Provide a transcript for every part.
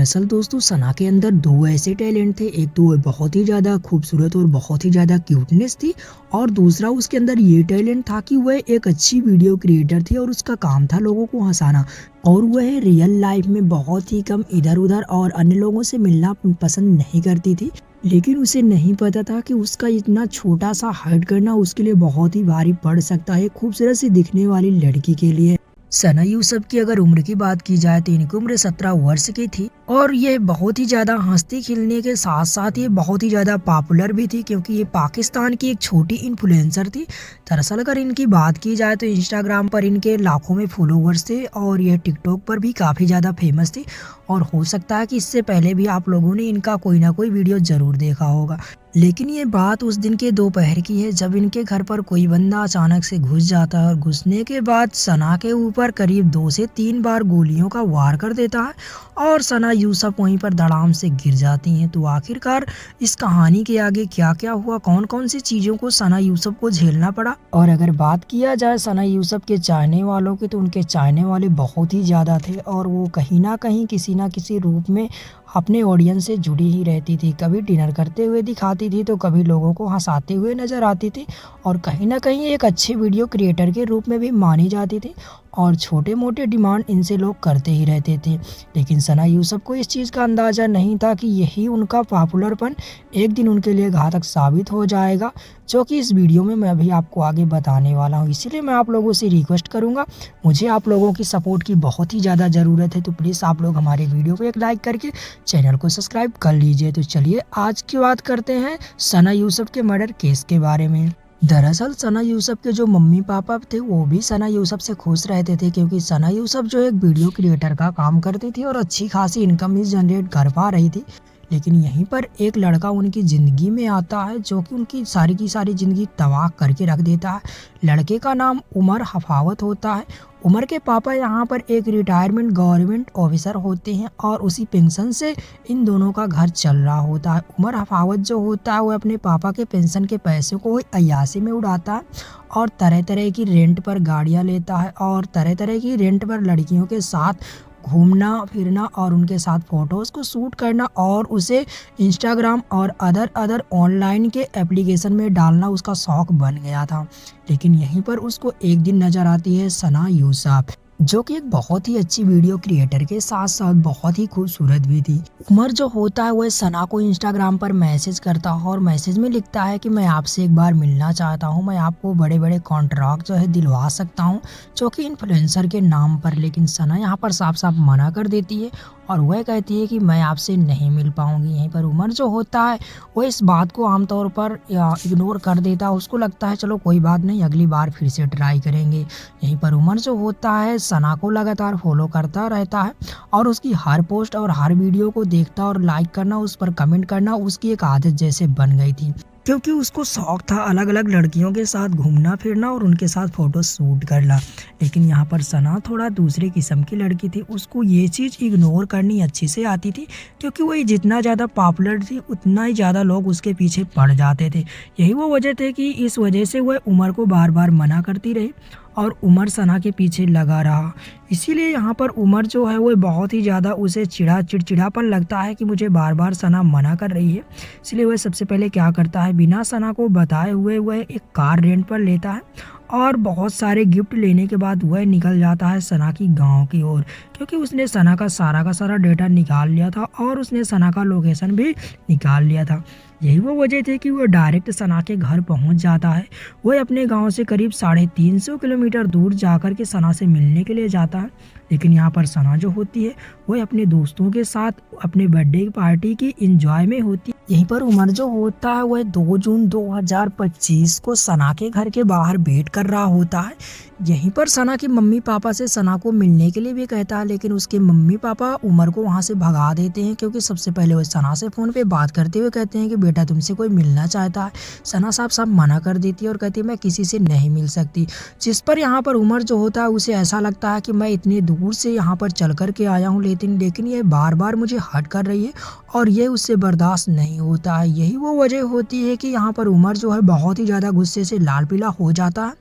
दरअसल दोस्तों सना के अंदर दो ऐसे टैलेंट थे। एक तो वो बहुत ही ज़्यादा खूबसूरत और बहुत ही ज़्यादा क्यूटनेस थी और दूसरा उसके अंदर ये टैलेंट था कि वह एक अच्छी वीडियो क्रिएटर थी और उसका काम था लोगों को हंसाना। और वह रियल लाइफ में बहुत ही कम इधर-उधर और अन्य लोगों से मिलना पसंद नहीं करती थी। लेकिन उसे नहीं पता था कि उसका इतना छोटा-सा हाइड करना उसके लिए बहुत ही भारी पड़ सकता है, खूबसूरत सी दिखने वाली लड़की के लिए। सना यूसुफ की अगर उम्र की बात की जाए तो इनकी उम्र 17 वर्ष की थी और ये बहुत ही ज़्यादा हंसती खिलने के साथ साथ ये बहुत ही ज़्यादा पॉपुलर भी थी क्योंकि ये पाकिस्तान की एक छोटी इन्फ्लुएंसर थी। दरअसल अगर इनकी बात की जाए तो इंस्टाग्राम पर इनके लाखों में फॉलोवर्स थे और ये टिकटॉक पर भी काफ़ी ज़्यादा फेमस थी और हो सकता है कि इससे पहले भी आप लोगों ने इनका कोई ना कोई वीडियो ज़रूर देखा होगा। लेकिन ये बात उस दिन के दोपहर की है जब इनके घर पर कोई बंदा अचानक से घुस जाता है और घुसने के बाद सना के ऊपर करीब 2 से 3 बार गोलियों का वार कर देता है और सना यूसुफ वहीं पर धड़ाम से गिर जाती हैं। तो आखिरकार इस कहानी के आगे क्या-क्या हुआ, कौन-कौन सी चीज़ों को सना यूसुफ को झेलना पड़ा। और अगर बात किया जाए सना यूसुफ के चाहने वालों की तो उनके चाहने वाले बहुत ही ज़्यादा थे और वो कहीं न कहीं किसी न किसी रूप में अपने ऑडियंस से जुड़ी ही रहती थी। कभी डिनर करते हुए दिखाती थी तो कभी लोगों को हंसाते हुए नज़र आती थी और कहीं न कहीं एक अच्छे वीडियो क्रिएटर के रूप में भी मानी जाती थी और छोटे-मोटे डिमांड इनसे लोग करते ही रहते थे। लेकिन सना यूसुफ को इस चीज़ का अंदाज़ा नहीं था कि यही उनका पॉपुलरपन एक दिन उनके लिए घातक साबित हो जाएगा, जो कि इस वीडियो में मैं अभी आपको आगे बताने वाला हूँ। इसीलिए मैं आप लोगों से रिक्वेस्ट करूँगा, मुझे आप लोगों की सपोर्ट की बहुत ही ज़्यादा ज़रूरत है, तो प्लीज़ आप लोग हमारे वीडियो को एक लाइक करके चैनल को सब्सक्राइब कर लीजिए। तो चलिए आज की बात करते हैं सना यूसुफ के मर्डर केस के बारे में। दरअसल सना यूसुफ के जो मम्मी पापा थे वो भी सना यूसुफ से खुश रहते थे क्योंकि सना यूसुफ जो एक वीडियो क्रिएटर का काम करती थी और अच्छी खासी इनकम भी जनरेट कर पा रही थी। लेकिन यहीं पर एक लड़का उनकी ज़िंदगी में आता है जो कि उनकी सारी की सारी ज़िंदगी तबाह करके रख देता है। लड़के का नाम उमर हफावत होता है। उमर के पापा यहाँ पर एक रिटायरमेंट गवर्नमेंट ऑफिसर होते हैं और उसी पेंशन से इन दोनों का घर चल रहा होता है। उमर हफावत जो होता है वो अपने पापा के पेंशन के पैसे को अय्याशी में उड़ाता है और तरह तरह की रेंट पर गाड़ियाँ लेता है और तरह तरह की रेंट पर लड़कियों के साथ घूमना फिरना और उनके साथ फ़ोटोज़ को शूट करना और उसे इंस्टाग्राम और अदर ऑनलाइन के एप्लीकेशन में डालना उसका शौक़ बन गया था। लेकिन यहीं पर उसको एक दिन नज़र आती है सना यूसुफ, जो कि एक बहुत ही अच्छी वीडियो क्रिएटर के साथ साथ बहुत ही खूबसूरत भी थी। उमर जो होता है वह सना को इंस्टाग्राम पर मैसेज करता है और मैसेज में लिखता है कि मैं आपसे एक बार मिलना चाहता हूं, मैं आपको बड़े बड़े कॉन्ट्रैक्ट जो है दिलवा सकता हूं, जो कि इन्फ्लुएंसर के नाम पर। लेकिन सना यहां पर साफ साफ मना कर देती है और वह कहती है कि मैं आपसे नहीं मिल पाऊंगी। यहीं पर उमर जो होता है वह इस बात को आमतौर पर इग्नोर कर देता है। उसको लगता है चलो कोई बात नहीं, अगली बार फिर से ट्राई करेंगे। यहीं पर उमर जो होता है सना को लगातार फॉलो करता रहता है और उसकी हर पोस्ट और हर वीडियो को देखता और लाइक करना, उस पर कमेंट करना उसकी एक आदत जैसे बन गई थी क्योंकि उसको शौक था अलग अलग लड़कियों के साथ घूमना फिरना और उनके साथ फ़ोटो शूट करना। लेकिन यहाँ पर सना थोड़ा दूसरे किस्म की लड़की थी, उसको ये चीज़ इग्नोर करनी अच्छी से आती थी क्योंकि वही जितना ज़्यादा पॉपुलर थी उतना ही ज़्यादा लोग उसके पीछे पड़ जाते थे। यही वो वजह थे कि इस वजह से वह उमर को बार बार मना करती रही और उमर सना के पीछे लगा रहा। इसीलिए यहाँ पर उमर जो है वो बहुत ही ज़्यादा उसे चिड़चिड़ापन लगता है कि मुझे बार बार सना मना कर रही है। इसलिए वह सबसे पहले क्या करता है, बिना सना को बताए हुए वह एक कार रेंट पर लेता है और बहुत सारे गिफ्ट लेने के बाद वह निकल जाता है सना की गांव की ओर क्योंकि उसने सना का सारा डेटा निकाल लिया था और उसने सना का लोकेशन भी निकाल लिया था। यही वो वजह थी कि वह डायरेक्ट सना के घर पहुंच जाता है। वह अपने गांव से करीब 350 किलोमीटर दूर जाकर के सना से मिलने के लिए जाता है। लेकिन यहाँ पर सना जो होती है वह अपने दोस्तों के साथ अपने बर्थडे पार्टी की एंजॉय में होती है। यहीं पर उमर जो होता है वह 2 जून 2025 को सना के घर के बाहर वेट कर रहा होता है। यहीं पर सना के मम्मी पापा से सना को मिलने के लिए भी कहता है, लेकिन उसके मम्मी पापा उमर को वहां से भगा देते हैं क्योंकि सबसे पहले वो सना से फ़ोन पे बात करते हुए कहते हैं कि बेटा तुमसे कोई मिलना चाहता है। सना साफ मना कर देती है और कहती है मैं किसी से नहीं मिल सकती। जिस पर यहाँ पर उमर जो होता है उसे ऐसा लगता है कि मैं इतनी दूर से यहाँ पर चल कर के आया हूँ लेकिन ये बार बार मुझे हर्ट कर रही है और ये उससे बर्दाश्त नहीं होता है। यही वो वजह होती है कि यहाँ पर उमर जो है बहुत ही ज़्यादा गुस्से से लाल पीला हो जाता है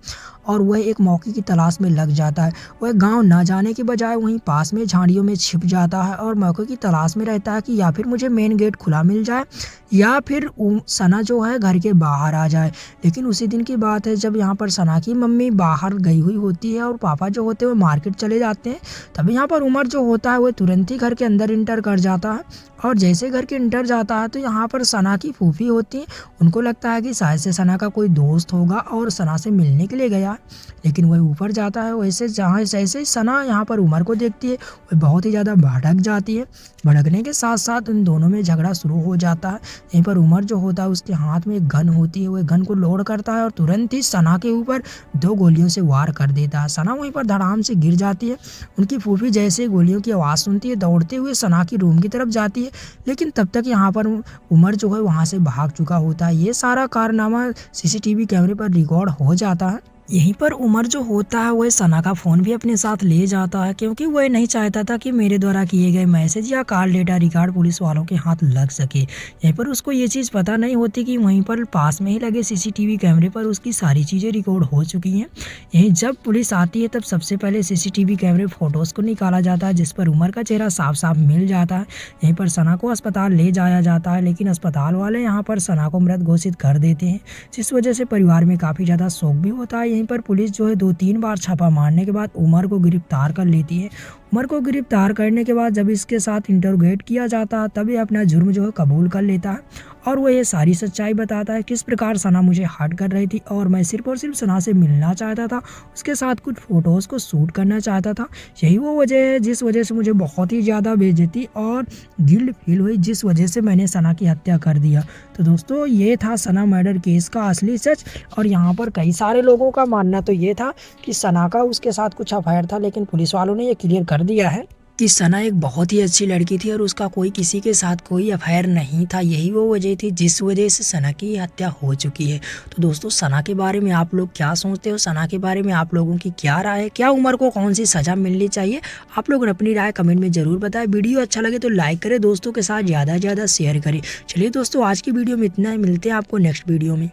और वह एक मौके मौके की तलाश में लग जाता है। वह गांव न जाने के बजाय वहीं पास में झाड़ियों में छिप जाता है और मौके की तलाश में रहता है कि या फिर मुझे मेन गेट खुला मिल जाए या फिर सना जो है घर के बाहर आ जाए। लेकिन उसी दिन की बात है जब यहाँ पर सना की मम्मी बाहर गई हुई होती है और पापा जो होते हैं वो मार्केट चले जाते हैं। तभी यहाँ पर उमर जो होता है वो तुरंत ही घर के अंदर इंटर कर जाता है और जैसे घर के इंटर जाता है तो यहाँ पर सना की फूफी होती है। उनको लगता है कि शायद से सना का कोई दोस्त होगा और सना से मिलने के लिए गया है। लेकिन वह ऊपर जाता है। वैसे जहाँ जैसे सना यहाँ पर उमर को देखती है वह बहुत ही ज़्यादा भड़क जाती है। भड़कने के साथ साथ उन दोनों में झगड़ा शुरू हो जाता है। यहीं पर उमर जो होता है उसके हाथ में एक गन होती है। वह गन को लोड करता है और तुरंत ही सना के ऊपर 2 गोलियों से वार कर देता है। सना वहीं पर धड़ाम से गिर जाती है। उनकी फूफी जैसे गोलियों की आवाज़ सुनती है दौड़ते हुए सना की रूम की तरफ जाती है। लेकिन तब तक यहाँ पर उमर जो है वहाँ से भाग चुका होता है। ये सारा कारनामा सीसीटीवी कैमरे पर रिकॉर्ड हो जाता है। यहीं पर उमर जो होता है वह सना का फ़ोन भी अपने साथ ले जाता है क्योंकि वह नहीं चाहता था कि मेरे द्वारा किए गए मैसेज या कॉल डेटा रिकॉर्ड पुलिस वालों के हाथ लग सके। यहीं पर उसको ये चीज़ पता नहीं होती कि वहीं पर पास में ही लगे सीसीटीवी कैमरे पर उसकी सारी चीज़ें रिकॉर्ड हो चुकी हैं। यहीं जब पुलिस आती है तब सबसे पहले सीसीटीवी कैमरे फ़ोटोज़ को निकाला जाता है जिस पर उमर का चेहरा साफ साफ मिल जाता है। यहीं पर सना को अस्पताल ले जाया जाता है लेकिन अस्पताल वाले यहाँ पर सना को मृत घोषित कर देते हैं जिस वजह से परिवार में काफ़ी ज़्यादा शोक भी होता है। यहीं पर पुलिस जो है 2-3 बार छापा मारने के बाद उमर को गिरफ्तार कर लेती है। उमर को गिरफ्तार करने के बाद जब इसके साथ इंटरोगेट किया जाता है तब ये अपना जुर्म जो है कबूल कर लेता है और वो ये सारी सच्चाई बताता है किस प्रकार सना मुझे हर्ट कर रही थी और मैं सिर्फ और सिर्फ सना से मिलना चाहता था, उसके साथ कुछ फ़ोटोज़ को शूट करना चाहता था। यही वो वजह है जिस वजह से मुझे बहुत ही ज़्यादा बेइज्जती और गिल्ट फील हुई जिस वजह से मैंने सना की हत्या कर दिया। तो दोस्तों ये था सना मर्डर केस का असली सच। और यहाँ पर कई सारे लोगों का मानना तो ये था कि सना का उसके साथ कुछ अफेयर था लेकिन पुलिस वालों ने ये क्लियर कर दिया है कि सना एक बहुत ही अच्छी लड़की थी और उसका कोई किसी के साथ कोई अफेयर नहीं था। यही वो वजह थी जिस वजह से सना की हत्या हो चुकी है। तो दोस्तों सना के बारे में आप लोग क्या सोचते हो, सना के बारे में आप लोगों की क्या राय है, क्या उमर को कौन सी सज़ा मिलनी चाहिए, आप लोग अपनी राय कमेंट में ज़रूर बताएं। वीडियो अच्छा लगे तो लाइक करें, दोस्तों के साथ ज़्यादा से ज़्यादा शेयर करें। चलिए दोस्तों आज की वीडियो में इतना ही, मिलते हैं आपको नेक्स्ट वीडियो में।